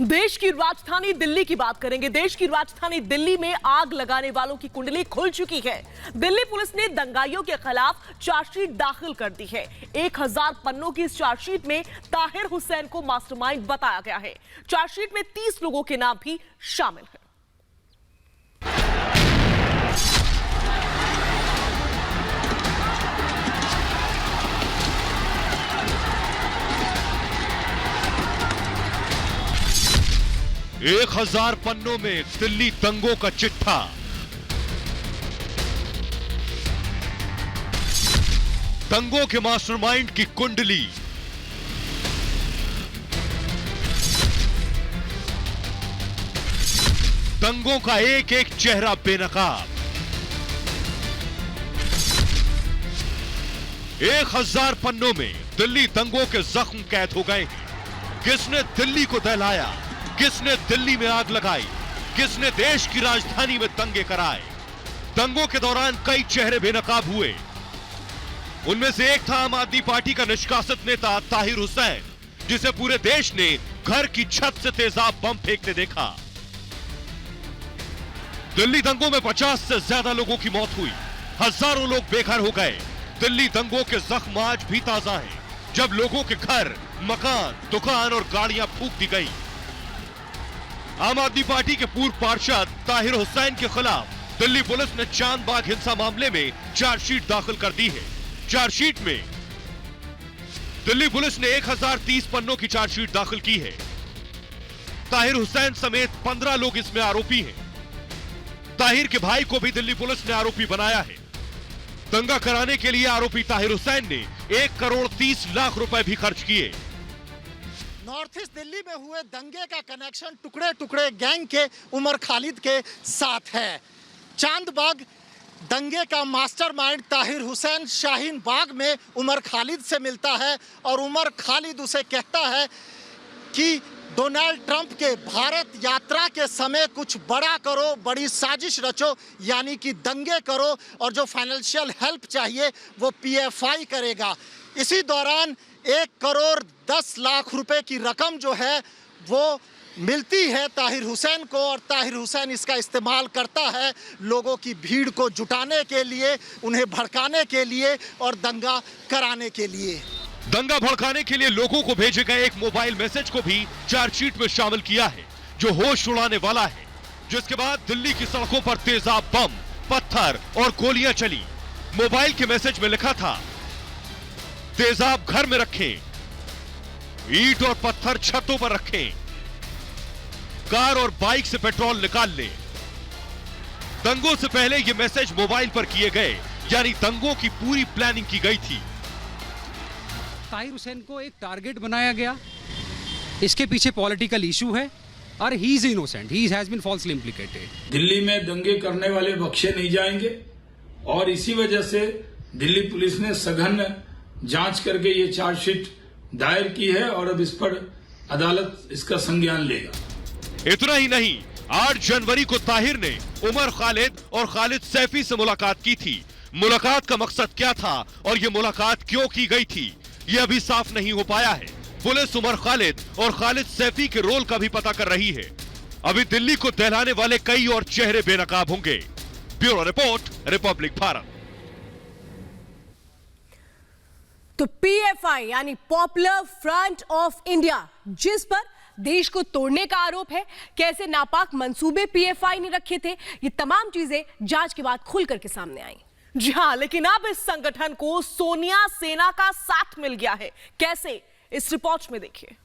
देश की राजधानी दिल्ली की बात करेंगे। देश की राजधानी दिल्ली में आग लगाने वालों की कुंडली खुल चुकी है। दिल्ली पुलिस ने दंगाइयों के खिलाफ चार्जशीट दाखिल कर दी है। 1000 पन्नों की इस चार्जशीट में ताहिर हुसैन को मास्टरमाइंड बताया गया है। चार्जशीट में 30 लोगों के नाम भी शामिल हैं। एक 1000 पन्नों में दिल्ली दंगों का चिट्ठा। दंगों के मास्टरमाइंड की कुंडली। दंगों का एक एक चेहरा बेनकाब। 1000 पन्नों में दिल्ली दंगों के जख्म कैद हो गए हैं। किसने दिल्ली को दहलाया, किसने दिल्ली में आग लगाई, किसने देश की राजधानी में दंगे कराए। दंगों के दौरान कई चेहरे बेनकाब हुए। उनमें से एक था आम आदमी पार्टी का निष्कासित नेता ताहिर हुसैन, जिसे पूरे देश ने घर की छत से तेजाब बम फेंकते देखा। दिल्ली दंगों में 50 से ज्यादा लोगों की मौत हुई, हजारों लोग बेघर हो गए। दिल्ली दंगों के जख्म आज भी ताजा हैं, जब लोगों के घर, मकान, दुकान और गाड़ियां फूंक दी गई। आम आदमी पार्टी के पूर्व पार्षद ताहिर हुसैन के खिलाफ दिल्ली पुलिस ने चांदबाग हिंसा मामले में चार्जशीट दाखिल कर दी है। चार्जशीट में दिल्ली पुलिस ने 1030 पन्नों की चार्जशीट दाखिल की है। ताहिर हुसैन समेत 15 लोग इसमें आरोपी हैं। ताहिर के भाई को भी दिल्ली पुलिस ने आरोपी बनाया है। दंगा कराने के लिए आरोपी ताहिर हुसैन ने 1 करोड़ 30 लाख रुपए भी खर्च किए। नॉर्थ ईस्ट दिल्ली में हुए दंगे का कनेक्शन टुकड़े टुकड़े गैंग के उमर खालिद के साथ है। चांदबाग दंगे का मास्टरमाइंड ताहिर हुसैन शाहीन बाग में उमर खालिद से मिलता है और उमर खालिद उसे कहता है कि डोनाल्ड ट्रंप के भारत यात्रा के समय कुछ बड़ा करो, बड़ी साजिश रचो, यानी कि दंगे करो, और जो फाइनेंशियल हेल्प चाहिए वो पीएफआई करेगा। इसी दौरान 1 करोड़ 10 लाख रुपए की रकम जो है वो मिलती है ताहिर हुसैन को, और ताहिर हुसैन इसका इस्तेमाल करता है लोगों की भीड़ को जुटाने के लिए, उन्हें भड़काने के लिए और दंगा कराने के लिए। दंगा भड़काने के लिए लोगों को भेजे गए एक मोबाइल मैसेज को भी चार्जशीट में शामिल किया है, जो होश उड़ाने वाला है, जिसके बाद दिल्ली की सड़कों पर तेजाब बम, पत्थर और गोलियां चली। मोबाइल के मैसेज में लिखा था, तेजाब घर में रखें, ईंट और पत्थर छतों पर रखें, कार और बाइक से पेट्रोल निकाल लें। दंगों से पहले ये मैसेज मोबाइल पर किए गए, यानी दंगों की पूरी प्लानिंग की गई थी। ताहिर हुसैन को एक टारगेट बनाया गया, इसके पीछे पॉलिटिकल इशू है और he is innocent, he has been falsely implicated. Delhi में दंगे करने वाले बख्शे नहीं जाएंगे और इसी वजह से दिल्ली पुलिस ने सघन जांच करके ये चार्जशीट दायर की है और अब इस पर अदालत इसका संज्ञान लेगा। इतना ही नहीं, 8 जनवरी को ताहिर ने उमर खालिद और खालिद सैफी से मुलाकात की थी। मुलाकात का मकसद क्या था और ये मुलाकात क्यों की गई थी, ये अभी साफ नहीं हो पाया है। पुलिस उमर खालिद और खालिद सैफी के रोल का भी पता कर रही है। अभी दिल्ली को दहलाने वाले कई और चेहरे बेनकाब होंगे। Bureau report, Republic Bharat. तो पीएफआई यानी पॉपुलर फ्रंट ऑफ इंडिया, जिस पर देश को तोड़ने का आरोप है, कैसे नापाक मंसूबे पीएफआई ने रखे थे, ये तमाम चीजें जांच के बाद खुल करके सामने आई। जी हां, लेकिन अब इस संगठन को सोनिया सेना का साथ मिल गया है। कैसे, इस रिपोर्ट में देखिए।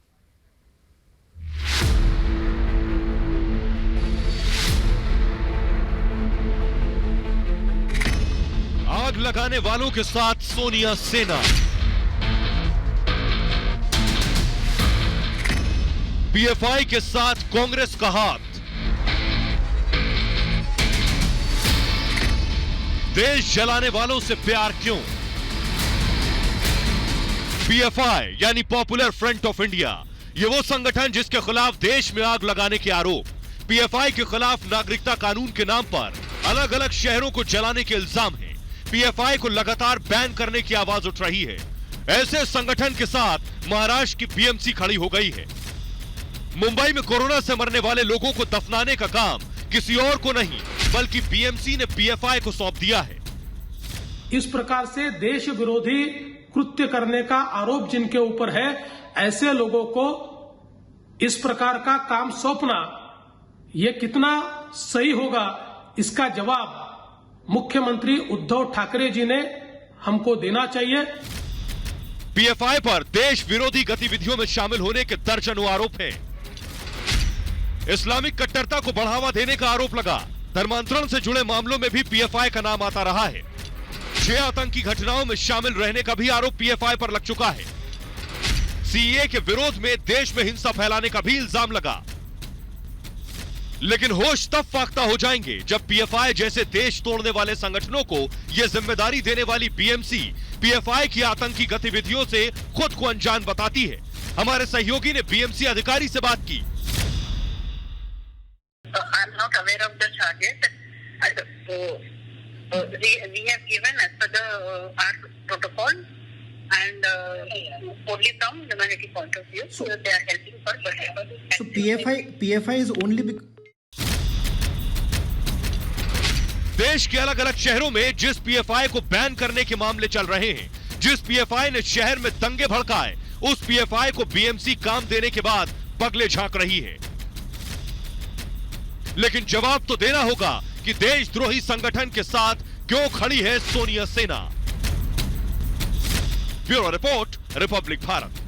आग लगाने वालों के साथ सोनिया सेना। पीएफआई के साथ कांग्रेस का हाथ। देश जलाने वालों से प्यार क्यों? पीएफआई यानी पॉपुलर फ्रंट ऑफ इंडिया, ये वो संगठन जिसके खिलाफ देश में आग लगाने के आरोप, पीएफआई के खिलाफ नागरिकता कानून के नाम पर अलग अलग शहरों को जलाने के इल्जाम है। पीएफआई को लगातार बैन करने की आवाज उठ रही है। ऐसे संगठन के साथ महाराष्ट्र की बीएमसी खड़ी हो गई है। मुंबई में कोरोना से मरने वाले लोगों को दफनाने का काम किसी और को नहीं बल्कि बीएमसी ने पीएफआई को सौंप दिया है। इस प्रकार से देश विरोधी कृत्य करने का आरोप जिनके ऊपर है, ऐसे लोगों को इस प्रकार का काम सौंपना ये कितना सही होगा, इसका जवाब मुख्यमंत्री उद्धव ठाकरे जी ने हमको देना चाहिए। पीएफआई पर देश विरोधी गतिविधियों में शामिल होने के दर्जनों आरोप हैं। इस्लामिक कट्टरता को बढ़ावा देने का आरोप लगा। धर्मांतरण से जुड़े मामलों में भी पीएफआई का नाम आता रहा है। 6 आतंकी घटनाओं में शामिल रहने का भी आरोप पीएफआई पर लग चुका है। सीएए के विरोध में देश में हिंसा फैलाने का भी इल्जाम लगा। लेकिन होश तब फाख्ता हो जाएंगे जब पीएफआई जैसे देश तोड़ने वाले संगठनों को यह जिम्मेदारी देने वाली बीएमसी पीएफआई की आतंकी गतिविधियों से खुद को अनजान बताती है। हमारे सहयोगी ने बीएमसी अधिकारी से बात की। I'm not aware of the charges. We have given as per the our protocol and only from humanity point of view. So they are helping for whatever. So PFI is only देश के अलग अलग शहरों में जिस PFI को ban करने के मामले चल रहे हैं, जिस पीएफआई ने शहर में दंगे भड़काए, उस पीएफआई को बीएमसी काम देने के बाद पगले झांक रही है। लेकिन जवाब तो देना होगा कि देशद्रोही संगठन के साथ क्यों खड़ी है सोनिया सेना। Bureau report, Republic Bharat.